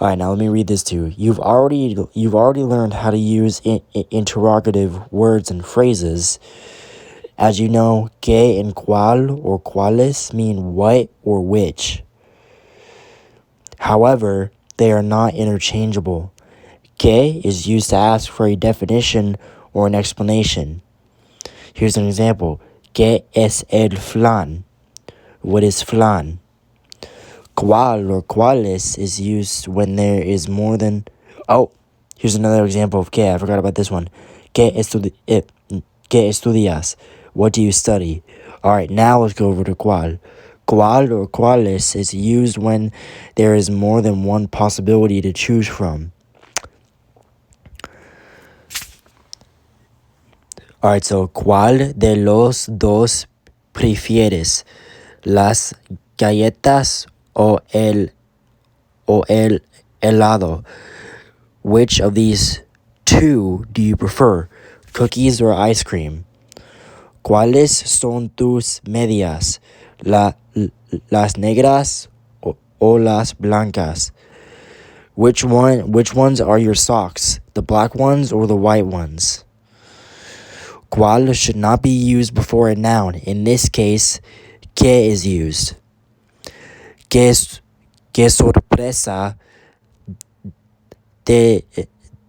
[SPEAKER 1] All right, now let me read this to you. You've already learned how to use interrogative words and phrases. As you know, que and cual or cuales mean what or which. However, they are not interchangeable. Que is used to ask for a definition or an explanation. Here's an example. ¿Qué es el flan? What is flan? Cual or cuales is used when there is more than... Oh, here's another example of que. I forgot about this one. ¿Qué estudias? What do you study? All right, now let's go over to cual. Cual or cuales is used when there is more than one possibility to choose from. All right, so ¿cuál de los dos prefieres? ¿Las galletas o el helado? Which of these two do you prefer? Cookies or ice cream? ¿Cuáles son tus medias? Las negras o las blancas? Which ones are your socks? The black ones or the white ones? ¿Cuál should not be used before a noun? In this case, que is used. ¿Qué sorpresa te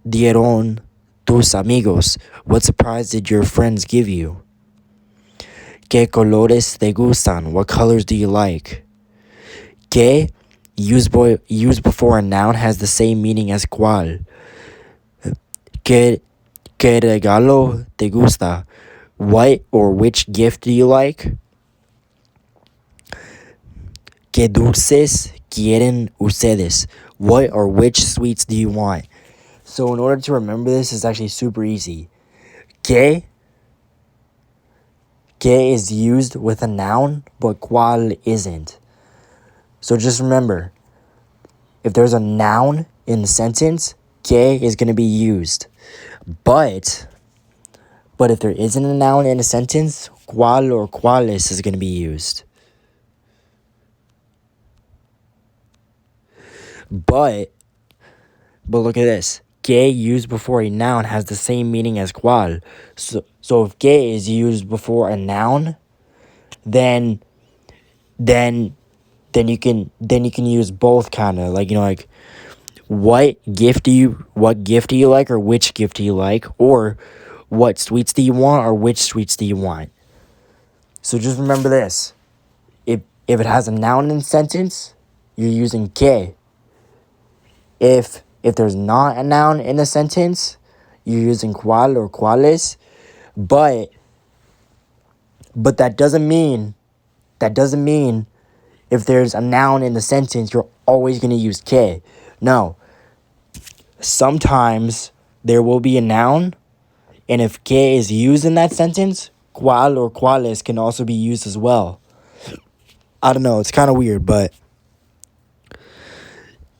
[SPEAKER 1] dieron tus amigos? What surprise did your friends give you? ¿Qué colores te gustan? What colors do you like? Que, used before a noun, has the same meaning as cual. ¿Qué regalo te gusta? What or which gift do you like? ¿Qué dulces quieren ustedes? What or which sweets do you want? So in order to remember this, it's actually super easy. Que is used with a noun, but cual isn't. So just remember, if there's a noun in the sentence, que is going to be used. But if there isn't a noun in a sentence, cual or cuales is going to be used. But look at this. Que used before a noun has the same meaning as cual. So if que is used before a noun, then you can use both, kind of like what gift do you like, or which gift do you like, or what sweets do you want, or which sweets do you want. So just remember this. If it has a noun in the sentence, you're using que. If there's not a noun in the sentence, you're using cual or cuales, but that doesn't mean if there's a noun in the sentence, you're always going to use que. No. Sometimes there will be a noun, and if que is used in that sentence, cual or cuales can also be used as well. I don't know, it's kind of weird, but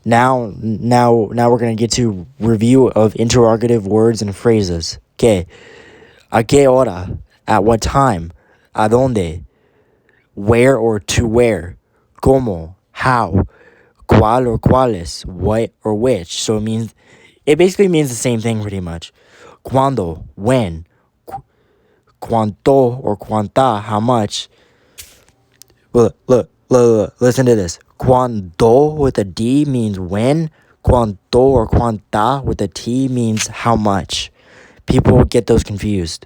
[SPEAKER 1] now we're going to get to review of interrogative words and phrases. Que. A qué hora? At what time? A dónde? Where or to where? Cómo? How? Cuál or cuáles? What or which? So it basically means the same thing pretty much. Cuándo? When? Cuánto or cuánta? How much? Look, listen to this. Cuándo with a D means when. Cuánto or cuánta with a T means how much. People get those confused.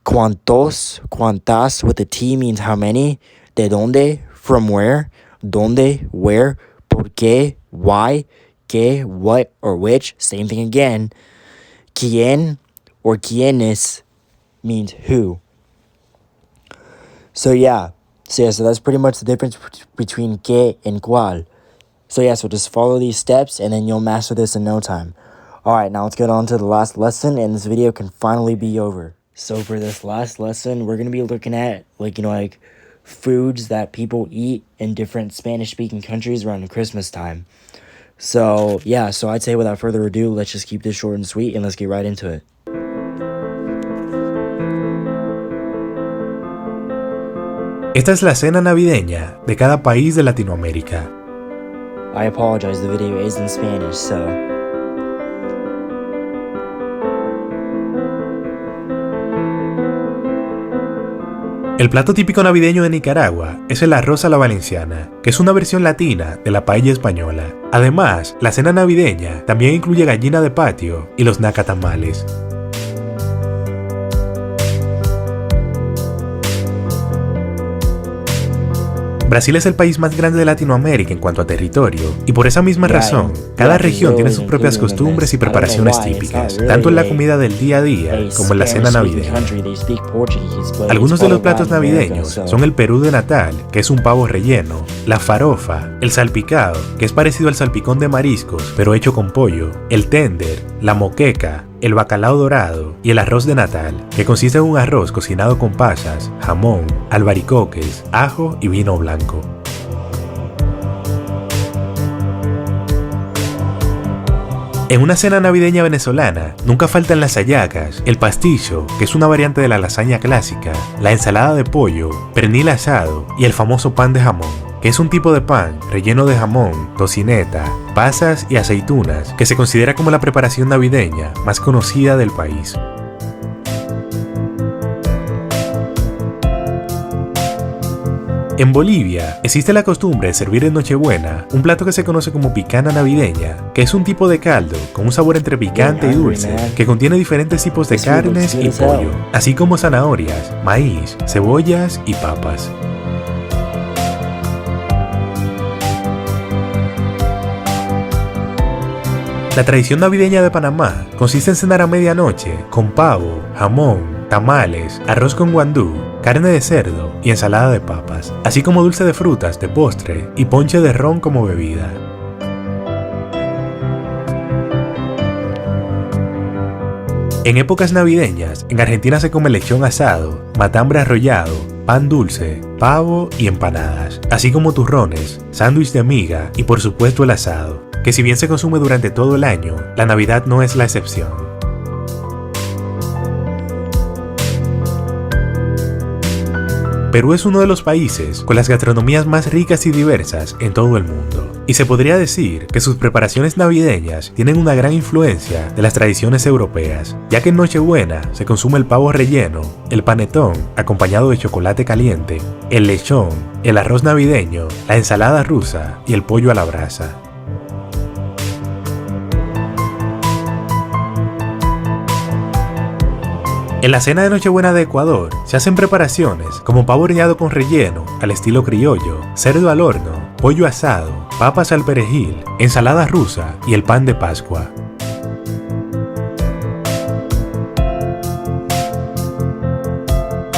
[SPEAKER 1] Cuántos, cuántas with a T means how many. De dónde, from where. Dónde, where. Por qué, why. Qué, what or which. Same thing again. Quién or quiénes means who. So that's pretty much the difference between que and cual. So just follow these steps and then you'll master this in no time. Alright, now let's get on to the last lesson and this video can finally be over. So for this last lesson, we're going to be looking at foods that people eat in different Spanish-speaking countries around Christmas time. So I'd say without further ado, let's just keep this short and sweet and let's get right into it.
[SPEAKER 4] Esta es la cena navideña de cada país de Latinoamérica.
[SPEAKER 1] I apologize, the video is in Spanish, so...
[SPEAKER 4] El plato típico navideño de Nicaragua es el arroz a la valenciana, que es una versión latina de la paella española. Además, la cena navideña también incluye gallina de patio y los nacatamales. Brasil es el país más grande de Latinoamérica en cuanto a territorio, y por esa misma razón, cada región tiene sus propias costumbres y preparaciones típicas, tanto en la comida del día a día como en la cena navideña. Algunos de los platos navideños son el Perú de Natal, que es un pavo relleno, la farofa, el salpicado, que es parecido al salpicón de mariscos, pero hecho con pollo, el tender, la moqueca, el bacalao dorado y el arroz de Natal, que consiste en un arroz cocinado con pasas, jamón, albaricoques, ajo y vino blanco. En una cena navideña venezolana, nunca faltan las hallacas, el pastillo, que es una variante de la lasaña clásica, la ensalada de pollo, pernil asado y el famoso pan de jamón, que es un tipo de pan relleno de jamón, tocineta, pasas y aceitunas, que se considera como la preparación navideña más conocida del país. En Bolivia existe la costumbre de servir en Nochebuena un plato que se conoce como picana navideña, que es un tipo de caldo con un sabor entre picante y dulce, que contiene diferentes tipos de carnes y pollo, así como zanahorias, maíz, cebollas y papas. La tradición navideña de Panamá consiste en cenar a medianoche con pavo, jamón, tamales, arroz con guandú, carne de cerdo y ensalada de papas, así como dulce de frutas de postre y ponche de ron como bebida. En épocas navideñas, en Argentina se come lechón asado, matambre arrollado, pan dulce, pavo y empanadas, así como turrones, sándwich de miga y por supuesto el asado, que si bien se consume durante todo el año, la Navidad no es la excepción. Perú es uno de los países con las gastronomías más ricas y diversas en todo el mundo, y se podría decir que sus preparaciones navideñas tienen una gran influencia de las tradiciones europeas, ya que en Nochebuena se consume el pavo relleno, el panetón acompañado de chocolate caliente, el lechón, el arroz navideño, la ensalada rusa y el pollo a la brasa. En la cena de Nochebuena de Ecuador se hacen preparaciones como pavo horneado con relleno al estilo criollo, cerdo al horno, pollo asado, papas al perejil, ensalada rusa y el pan de Pascua.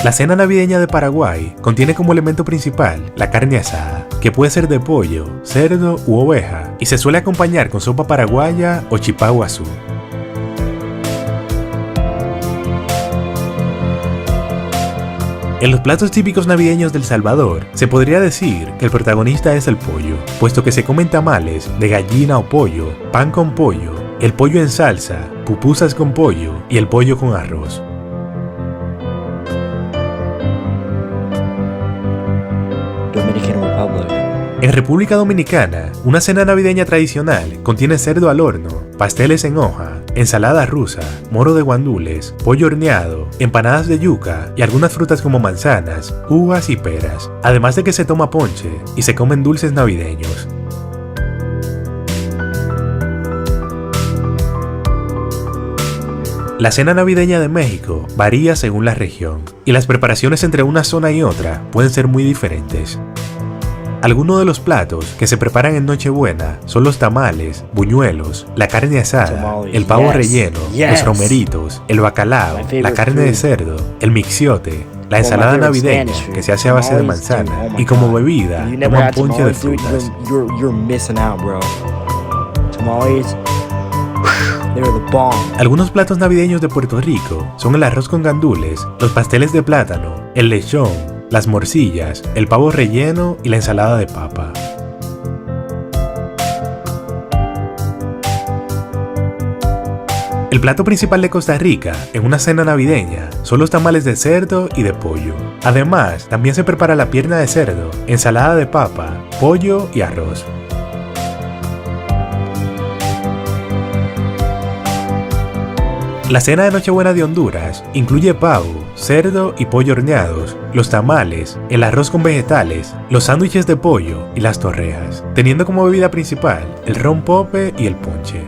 [SPEAKER 4] La cena navideña de Paraguay contiene como elemento principal la carne asada, que puede ser de pollo, cerdo u oveja, y se suele acompañar con sopa paraguaya o chipá guazú. En los platos típicos navideños del Salvador, se podría decir que el protagonista es el pollo, puesto que se comen tamales de gallina o pollo, pan con pollo, el pollo en salsa, pupusas con pollo y el pollo con arroz.
[SPEAKER 1] Dominican Republic.
[SPEAKER 4] En República Dominicana, una cena navideña tradicional contiene cerdo al horno, pasteles en hoja, ensalada rusa, moro de guandules, pollo horneado, empanadas de yuca y algunas frutas como manzanas, uvas y peras, además de que se toma ponche y se comen dulces navideños. La cena navideña de México varía según la región, y las preparaciones entre una zona y otra pueden ser muy diferentes. Algunos de los platos que se preparan en Nochebuena son los tamales, buñuelos, la carne asada, el pavo relleno, los romeritos, el bacalao, la carne de cerdo, el mixiote, la ensalada navideña que se hace a base de manzana y como bebida toman ponche de frutas. Algunos platos navideños de Puerto Rico son el arroz con gandules, los pasteles de plátano, el lechón, las morcillas, el pavo relleno y la ensalada de papa. El plato principal de Costa Rica en una cena navideña son los tamales de cerdo y de pollo. Además, también se prepara la pierna de cerdo, ensalada de papa, pollo y arroz. La cena de Nochebuena de Honduras incluye pavo, cerdo y pollo horneados, los tamales, el arroz con vegetales, los sándwiches de pollo y las torrejas, teniendo como bebida principal el ron pope y el ponche.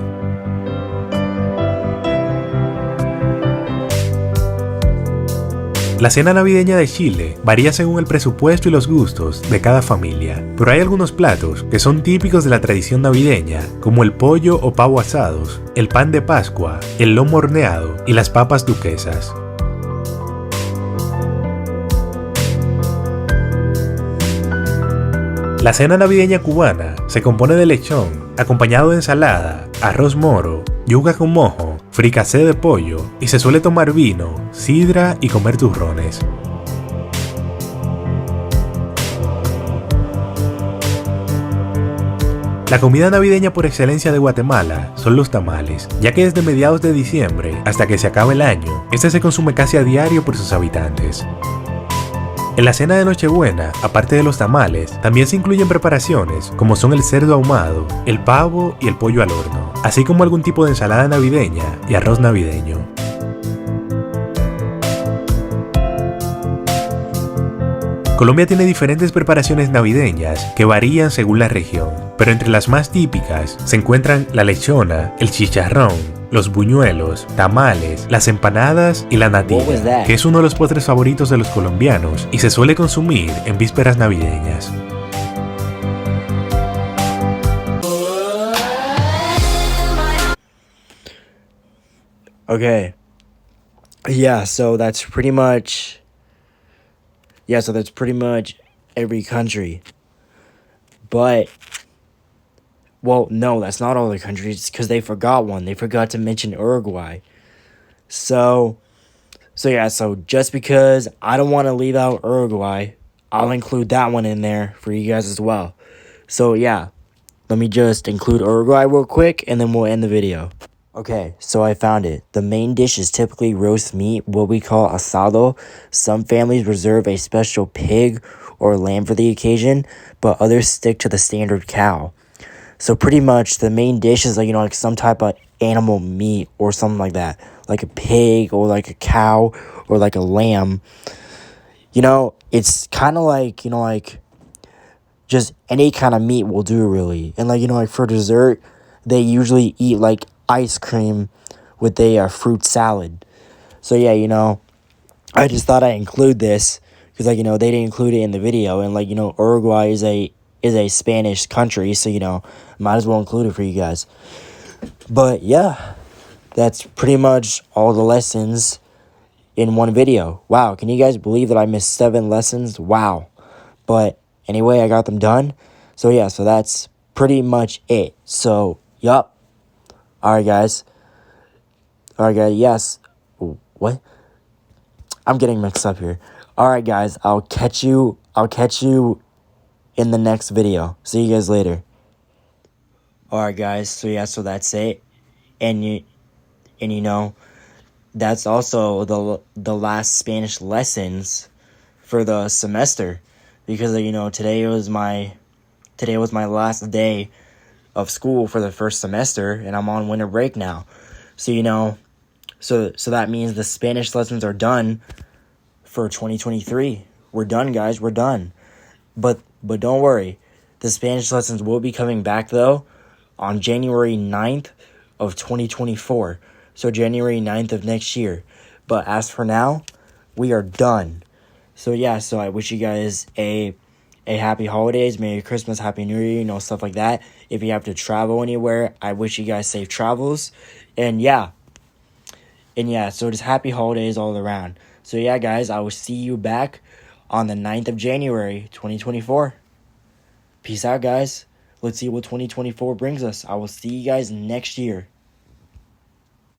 [SPEAKER 4] La cena navideña de Chile varía según el presupuesto y los gustos de cada familia, pero hay algunos platos que son típicos de la tradición navideña, como el pollo o pavo asados, el pan de Pascua, el lomo horneado y las papas duquesas. La cena navideña cubana se compone de lechón, acompañado de ensalada, arroz moro, yuca con mojo, fricasé de pollo y se suele tomar vino, sidra y comer turrones. La comida navideña por excelencia de Guatemala son los tamales, ya que desde mediados de diciembre hasta que se acabe el año, este se consume casi a diario por sus habitantes. En la cena de Nochebuena, aparte de los tamales, también se incluyen preparaciones como son el cerdo ahumado, el pavo y el pollo al horno, así como algún tipo de ensalada navideña y arroz navideño. Colombia tiene diferentes preparaciones navideñas que varían según la región, pero entre las más típicas se encuentran la lechona, el chicharrón, los buñuelos, tamales, las empanadas y la natilla, que es uno de los postres favoritos de los colombianos y se suele consumir en vísperas navideñas.
[SPEAKER 1] Okay. Yeah, so that's pretty much every country. But well, no, that's not all the countries because they forgot one. They forgot to mention Uruguay. So just because I don't want to leave out Uruguay, I'll include that one in there for you guys as well. So yeah, let me just include Uruguay real quick and then we'll end the video. Okay, so I found it. The main dish is typically roast meat, what we call asado. Some families reserve a special pig or lamb for the occasion, but others stick to the standard cow. So pretty much the main dish is like some type of animal meat or something like that. Like a pig or like a cow or like a lamb. It's kind of like, just any kind of meat will do really. And for dessert, they usually eat like ice cream with a fruit salad. So yeah, I just thought I'd include this because, like, they didn't include it in the video, and, like, Uruguay is a Spanish country, so, might as well include it for you guys. But yeah, that's pretty much all the lessons in one video. Wow, can you guys believe that I missed 7 lessons? Wow. But anyway, I got them done. So yeah, so that's pretty much it. So, yup. Alright, guys. Yes. What? I'm getting mixed up here. Alright, guys, I'll catch you in the next video. See you guys later. Alright, guys, so yeah, so that's it. And that's also the last Spanish lessons for the semester, because today was my last day of school for the first semester, and I'm on winter break now. So so that means the Spanish lessons are done for 2023. We're done, guys. We're done. But don't worry. The Spanish lessons will be coming back though on January 9th of 2024. So January 9th of next year. But as for now, we are done. So yeah, so I wish you guys a happy holidays, Merry Christmas, Happy New Year, stuff like that. If you have to travel anywhere, I wish you guys safe travels. And yeah, so just happy holidays all around. So yeah, guys, I will see you back on the 9th of January, 2024. Peace out, guys. Let's see what 2024 brings us. I will see you guys next year.